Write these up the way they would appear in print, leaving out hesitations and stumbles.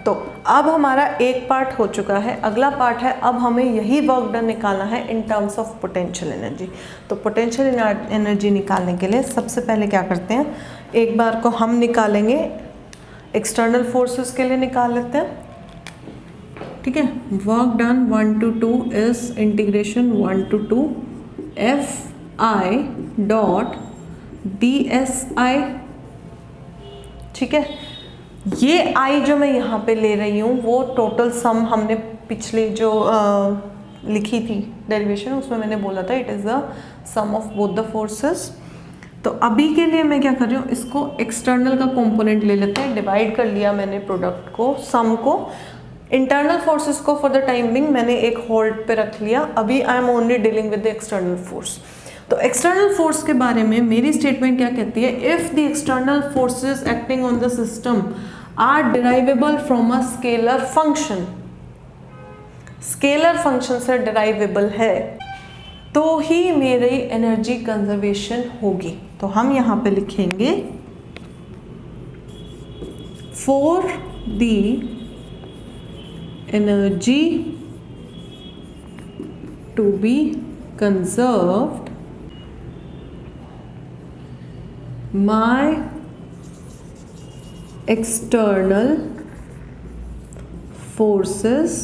तो अब हमारा एक पार्ट हो चुका है, अगला पार्ट है अब हमें यही वर्क डन निकालना है in terms of potential energy. तो पोटेंशियल एनर्जी निकालने के लिए सबसे पहले क्या करते हैं, एक बार को हम निकालेंगे एक्सटर्नल फोर्सेस के लिए निकाल लेते हैं, ठीक है। Work done 1 to 2 is integration 1 to 2 Fi dot DSI, ठीक है। ये I जो मैं यहाँ पे ले रही हूँ वो टोटल सम हमने पिछले जो लिखी थी डेरिवेशन उसमें मैंने बोला था it is the sum of both the forces. तो अभी के लिए मैं क्या कर रही हूँ, इसको एक्सटर्नल का कंपोनेंट ले लेते हैं, डिवाइड कर लिया मैंने प्रोडक्ट को, सम को। इंटरनल फोर्सेस को फॉर द टाइम बिंग मैंने एक होल्ड पे रख लिया, अभी I am only dealing with the external force. तो एक्सटर्नल फोर्स के बारे में मेरी स्टेटमेंट क्या कहती है, if the external forces acting on the system are derivable from a scalar function, scalar function से डिराइवेबल है तो ही मेरी एनर्जी कंजर्वेशन होगी। तो हम यहाँ पे लिखेंगे for the energy to be conserved my external forces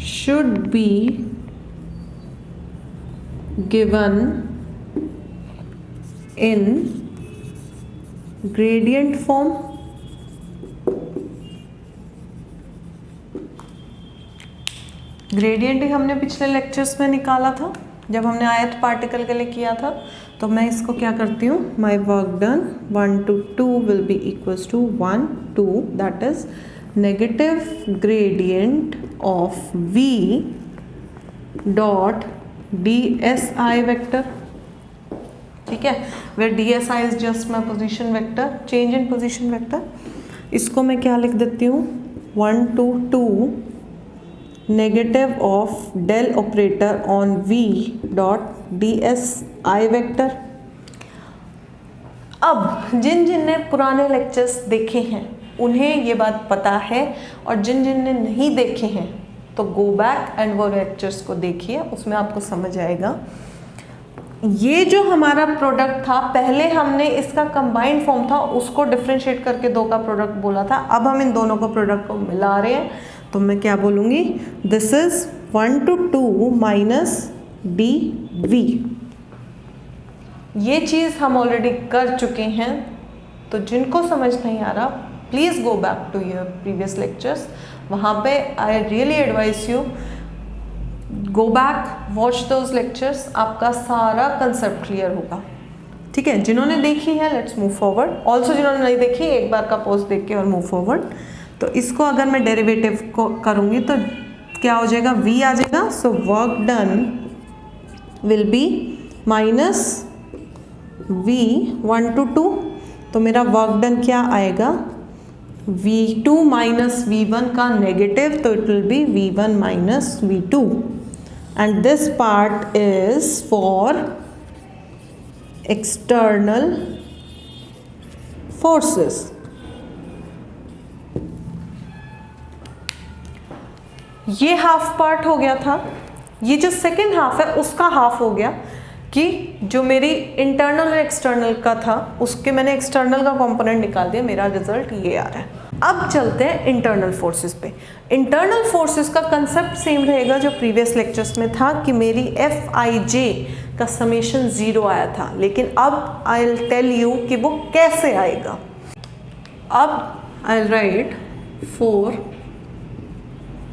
should be given in gradient form, gradient ही हमने पिछले लेक्चर्स में निकाला था जब हमने आयत पार्टिकल के लिए किया था। तो मैं इसको क्या करती हूँ, my work done 1 to 2 will be equals to 1 2 that is negative gradient of V dot DSI vector, ठीक है, where DSI is just my position vector, change in position vector. इसको मैं क्या लिख देती हूँ 1 to 2 negative of del operator on V dot DSI vector. अब जिन जिन ने पुराने लेक्चर्स देखे हैं उन्हें ये बात पता है, और जिन जिन ने नहीं देखे हैं तो गो बैक एंड वो लेक्चर्स को देखिए, उसमें आपको समझ आएगा। ये जो हमारा प्रोडक्ट था पहले हमने इसका कंबाइंड फॉर्म था उसको डिफ्रेंशिएट करके दो का प्रोडक्ट बोला था, अब हम इन दोनों को प्रोडक्ट को मिला रहे हैं तो मैं क्या बोलूँगी, this is 1 to 2 minus DV। ये चीज़ हम ऑलरेडी कर चुके हैं, तो जिनको समझ नहीं आ रहा please go back to your previous lectures, वहाँ पे I really advise you go back watch those lectures, आपका सारा कंसेप्ट क्लियर होगा, ठीक है। जिन्होंने देखी है लेट्स मूव फॉरवर्ड, ऑल्सो जिन्होंने नहीं देखी एक बार का पोस्ट देख के और मूव फॉरवर्ड। तो इसको अगर मैं डेरिवेटिव को करूँगी तो क्या हो जाएगा, V आ जाएगा, so work done will be minus V 1 to 2, तो मेरा वर्क डन क्या आएगा, V2 माइनस V1 का नेगेटिव, तो it will be V1 minus V2 and this part is for external forces. ये हाफ पार्ट हो गया था, ये जो सेकेंड हाफ है उसका हाफ हो गया कि जो मेरी इंटरनल और एक्सटर्नल का था उसके मैंने एक्सटर्नल का कंपोनेंट निकाल दिया, मेरा रिजल्ट ये आ रहा है। अब चलते हैं इंटरनल फोर्सेस पे। इंटरनल फोर्सेस का कंसेप्ट सेम रहेगा जो प्रीवियस लेक्चर्स में था कि मेरी Fij का समेशन 0 आया था, लेकिन अब आई विल टेल यू कि वो कैसे आएगा। अब I will write for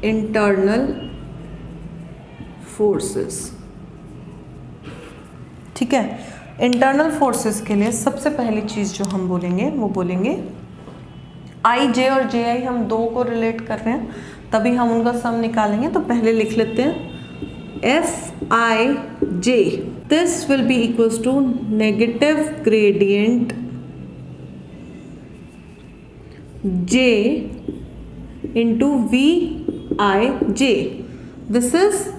internal forces, ठीक है। इंटरनल फोर्सेस के लिए सबसे पहली चीज़ जो हम बोलेंगे वो बोलेंगे Ij और Ji हम दो को रिलेट कर रहे हैं तभी हम उनका सम निकालेंगे। तो पहले लिख लेते हैं Fij, this will be equals to negative gradient J into Vij, this is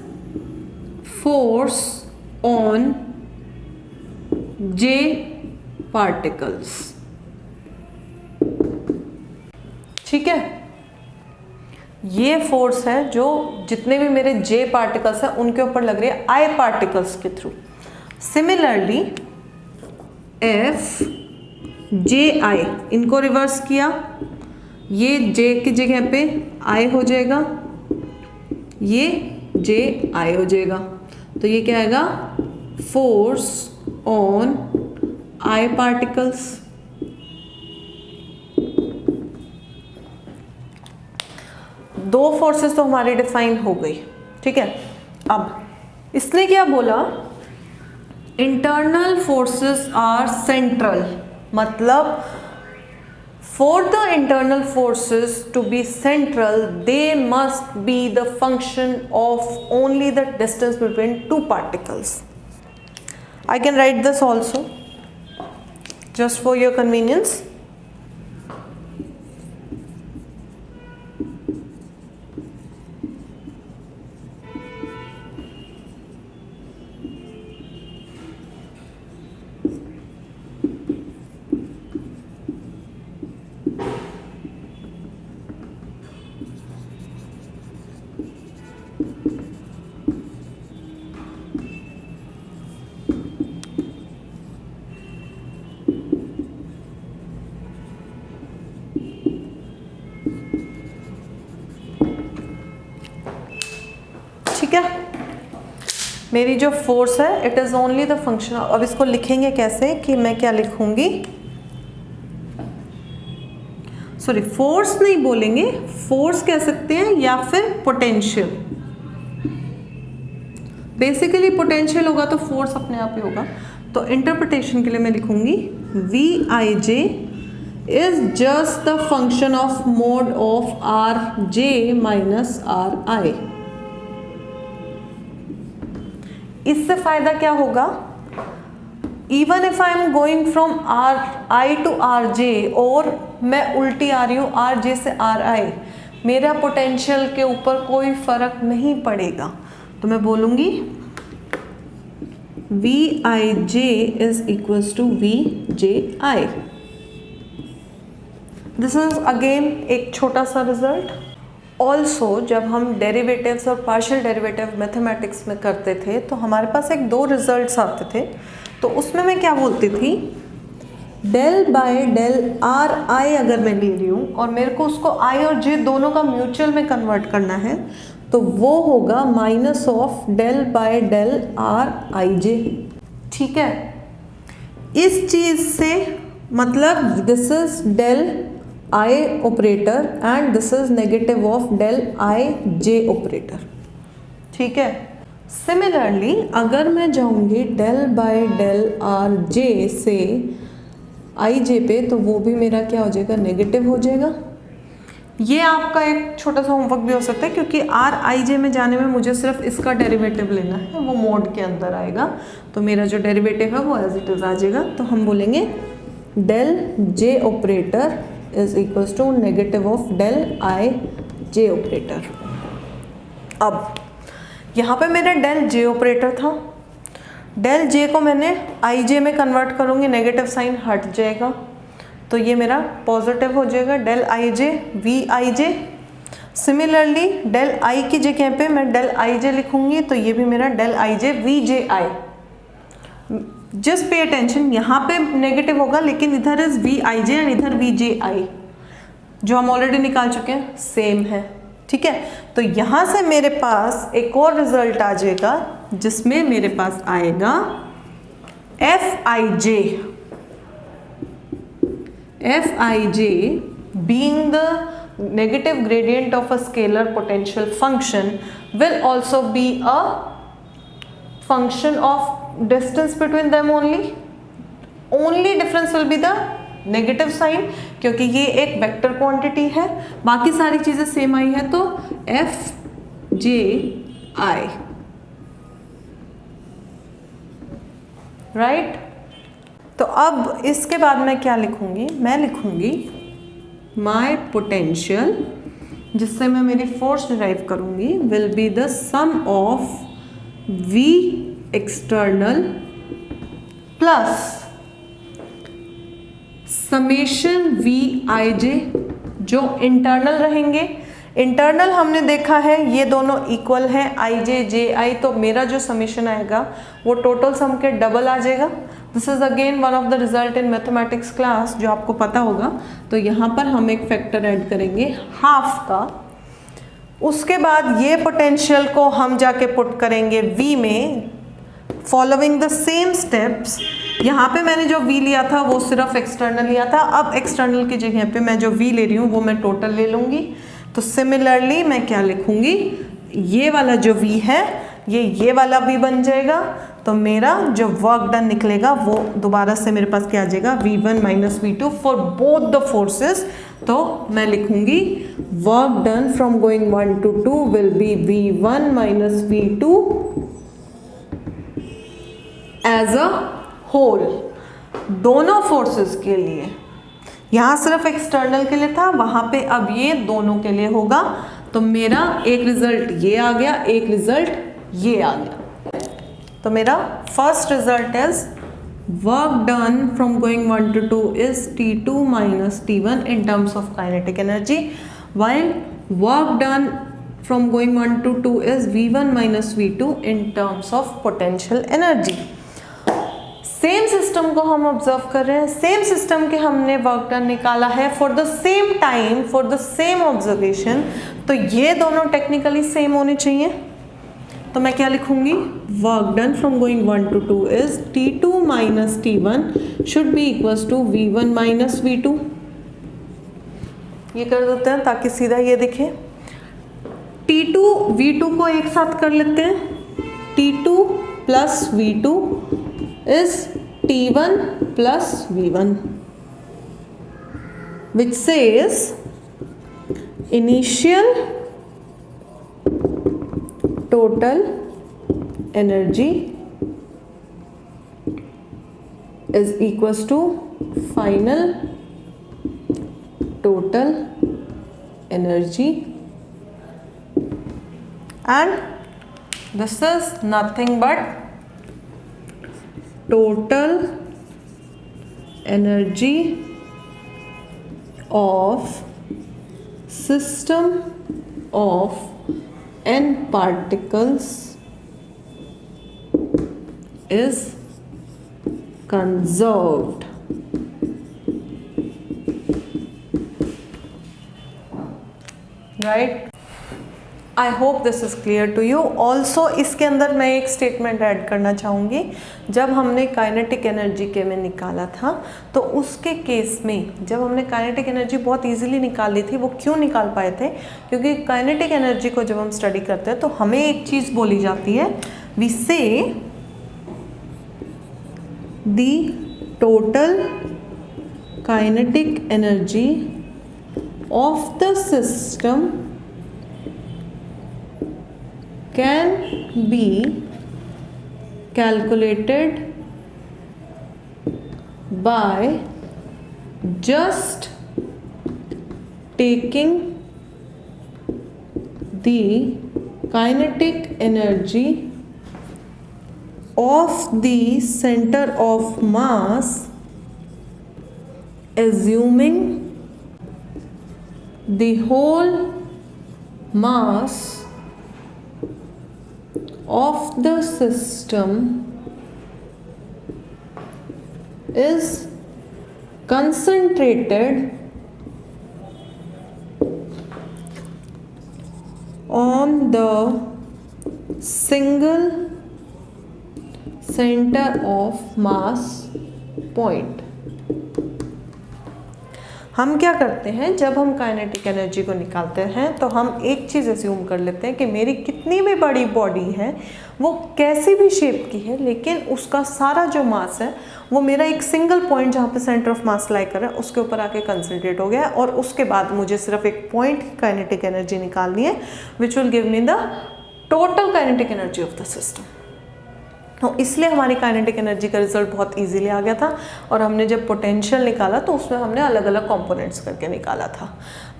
force on J particles, ठीक है, ये फोर्स है जो जितने भी मेरे जे पार्टिकल्स हैं उनके ऊपर लग रही है आई पार्टिकल्स के थ्रू। सिमिलरली एफ जे आई, इनको रिवर्स किया, ये जे की जगह पे आई हो जाएगा, ये जे आई हो जाएगा, तो ये क्या आएगा, फोर्स ऑन आई पार्टिकल्स। दो फोर्सेस तो हमारी डिफाइन हो गई, ठीक है। अब इसने क्या बोला, इंटरनल फोर्सेस आर सेंट्रल, मतलब for the internal forces to be central they must be the function of only the distance between two particles. I can write this also just for your convenience. ठीक है, मेरी जो force है it is only the function. अब इसको लिखेंगे कैसे कि मैं क्या लिखूंगी, सॉरी फोर्स नहीं बोलेंगे, फोर्स कह सकते हैं या फिर पोटेंशियल। बेसिकली पोटेंशियल होगा तो फोर्स अपने आप ही होगा। तो इंटरप्रिटेशन के लिए मैं लिखूंगी V I J is just the function of mod of R J minus R I. इससे फायदा क्या होगा, even if I am going from R I to R J और मैं उल्टी आ रही हूँ आर जे से आर आई, मेरा पोटेंशियल के ऊपर कोई फर्क नहीं पड़ेगा। तो मैं बोलूँगी V I J is equals to V J I. This is again एक छोटा सा रिजल्ट। ऑल्सो जब हम डेरिवेटिव्स और पार्शियल डेरिवेटिव मैथमेटिक्स में करते थे तो हमारे पास एक दो रिजल्ट्स आते थे, तो उसमें मैं क्या बोलती थी, del by del R I अगर मैं ले रही हूँ और मेरे को उसको आई और जे दोनों का म्यूचुअल में कन्वर्ट करना है तो वो होगा minus of del by del R I J. ठीक है, इस चीज़ से मतलब this is del I operator and this is negative of del I J operator। ठीक है, सिमिलरली अगर मैं जाऊंगी del by del R J से I J पे तो वो भी मेरा क्या हो जाएगा, नेगेटिव हो जाएगा। ये आपका एक छोटा सा होमवर्क भी हो सकता है क्योंकि R I J में जाने में मुझे सिर्फ इसका डेरिवेटिव लेना है, वो मोड के अंदर आएगा, तो मेरा जो डेरिवेटिव है वो एज इट इज आ जाएगा। तो हम बोलेंगे del J operator is equals to negative of del I J operator। अब यहाँ पे मेरा del J operator था, del J को मैंने I J में कन्वर्ट करूँगी, नेगेटिव साइन हट जाएगा तो ये मेरा पॉजिटिव हो जाएगा del I J V I J। Similarly del I की जगह पे मैं del I J लिखूँगी तो ये भी मेरा del I J V J I। Just pay attention, यहाँ पे नेगेटिव होगा लेकिन इधर is V I J and इधर वी जे आई, जो हम ऑलरेडी निकाल चुके हैं, सेम है। ठीक है, तो यहाँ से मेरे पास एक और रिजल्ट आ जाएगा जिसमें मेरे पास आएगा F I J being the negative gradient of a scalar potential function will also be a function of distance between them only difference will be the negative sign क्योंकि ये एक वेक्टर क्वांटिटी है, बाकी सारी चीजें सेम आई है, तो F जे आई, right. तो अब इसके बाद मैं क्या लिखूंगी, मैं लिखूंगी माई पोटेंशियल, जिससे मैं मेरी फोर्स डिराइव करूंगी, will be the sum of V external plus summation V I J जो इंटरनल रहेंगे, इंटरनल हमने देखा है ये दोनों इक्वल हैं, i j j i, तो मेरा जो समीशन आएगा वो टोटल सम के डबल आ जाएगा। This is again one of the result in mathematics class जो आपको पता होगा। तो यहाँ पर हम एक फैक्टर ऐड करेंगे हाफ का, उसके बाद ये पोटेंशियल को हम जाके पुट करेंगे v में, फॉलोइंग द सेम स्टेप्स। यहाँ पे मैंने जो v लिया था वो सिर्फ एक्सटर्नल लिया था, अब एक्सटर्नल की जगह पे मैं जो v ले रही हूँ वो मैं टोटल ले लूँगी। तो सिमिलरली मैं क्या लिखूँगी, ये वाला जो v है ये वाला v बन जाएगा। तो मेरा जो वर्क डन निकलेगा वो दोबारा से मेरे पास क्या आ जाएगा, v1 minus v2 for both the forces. तो मैं लिखूँगी work done from going 1 to 2 will be v1 minus v2 as a whole, दोनों फोर्सेस के लिए। यहाँ सिर्फ एक्सटर्नल के लिए था, वहाँ पे अब ये दोनों के लिए होगा। तो मेरा एक रिजल्ट ये आ गया, एक रिजल्ट ये आ गया। तो मेरा first result is work done from going 1 to 2 is T2 minus T1 in terms of kinetic energy, while work done from going 1 to 2 is V1 minus V2 in terms of potential energy। Same system को हम observe कर रहे हैं, same system के हमने work done निकाला है for the same time, for the same observation. तो ये दोनों टेक्निकली सेम होने चाहिए। तो मैं क्या लिखूंगी, work done from going 1 to 2 is T2 minus T1 should be equals to V1 minus V2। ये कर देते हैं ताकि सीधा ये दिखे। T2 V2 को एक साथ कर लेते हैं, T2 plus V2 is T1 plus V1, which says initial total energy is equals to final total energy, and this is nothing but total energy of system of n particles is conserved। right? I hope this is clear to you. Also इसके अंदर मैं एक statement add करना चाहूँगी। जब हमने kinetic energy के में निकाला था तो उसके केस में जब हमने काइनेटिक एनर्जी बहुत इजीली निकाल ली थी, वो क्यों निकाल पाए थे, क्योंकि काइनेटिक एनर्जी को जब हम स्टडी करते हैं तो हमें एक चीज़ बोली जाती है, वी से the total kinetic energy of the system can be calculated by just taking the kinetic energy of the center of mass, assuming the whole mass of the system is concentrated on the single center of mass point। हम क्या करते हैं, जब हम kinetic energy को निकालते हैं तो हम एक चीज़ अज्यूम कर लेते हैं कि मेरी कितनी भी बड़ी बॉडी है, वो कैसी भी शेप की है, लेकिन उसका सारा जो मास है वो मेरा एक सिंगल पॉइंट जहाँ पे सेंटर ऑफ मास लाई कर रहा है उसके ऊपर आके कंसंट्रेट हो गया है, और उसके बाद मुझे सिर्फ एक पॉइंट की काइनेटिक एनर्जी निकालनी है which will give me the total kinetic energy of the system. तो इसलिए हमारी काइनेटिक एनर्जी का रिजल्ट बहुत इजीली आ गया था, और हमने जब पोटेंशियल निकाला तो उसमें हमने अलग अलग कंपोनेंट्स करके निकाला था।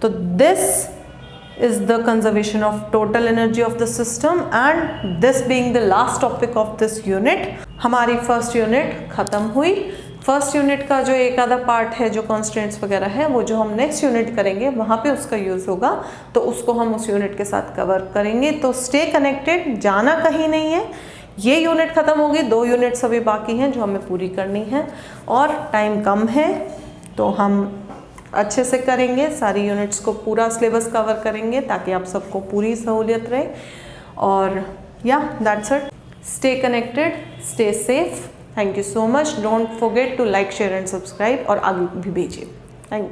तो this is the conservation of total energy of the system, and this being the last topic of this unit. हमारी फर्स्ट यूनिट खत्म हुई। फर्स्ट यूनिट का जो एक आधा पार्ट है, जो कॉन्स्टेंट्स वगैरह है, वो जो हम नेक्स्ट यूनिट करेंगे वहाँ पे उसका यूज़ होगा, तो उसको हम उस यूनिट के साथ कवर करेंगे। तो स्टे कनेक्टेड, जाना कहीं नहीं है। ये यूनिट ख़त्म होगी, 2 यूनिट्स अभी बाकी हैं जो हमें पूरी करनी है और टाइम कम है, तो हम अच्छे से करेंगे, सारी यूनिट्स को पूरा सिलेबस कवर करेंगे ताकि आप सबको पूरी सहूलियत रहे। और या that's it, stay connected, stay safe. Thank you so much. Don't forget to like, share and subscribe और आगे भी भेजिए। Thank you.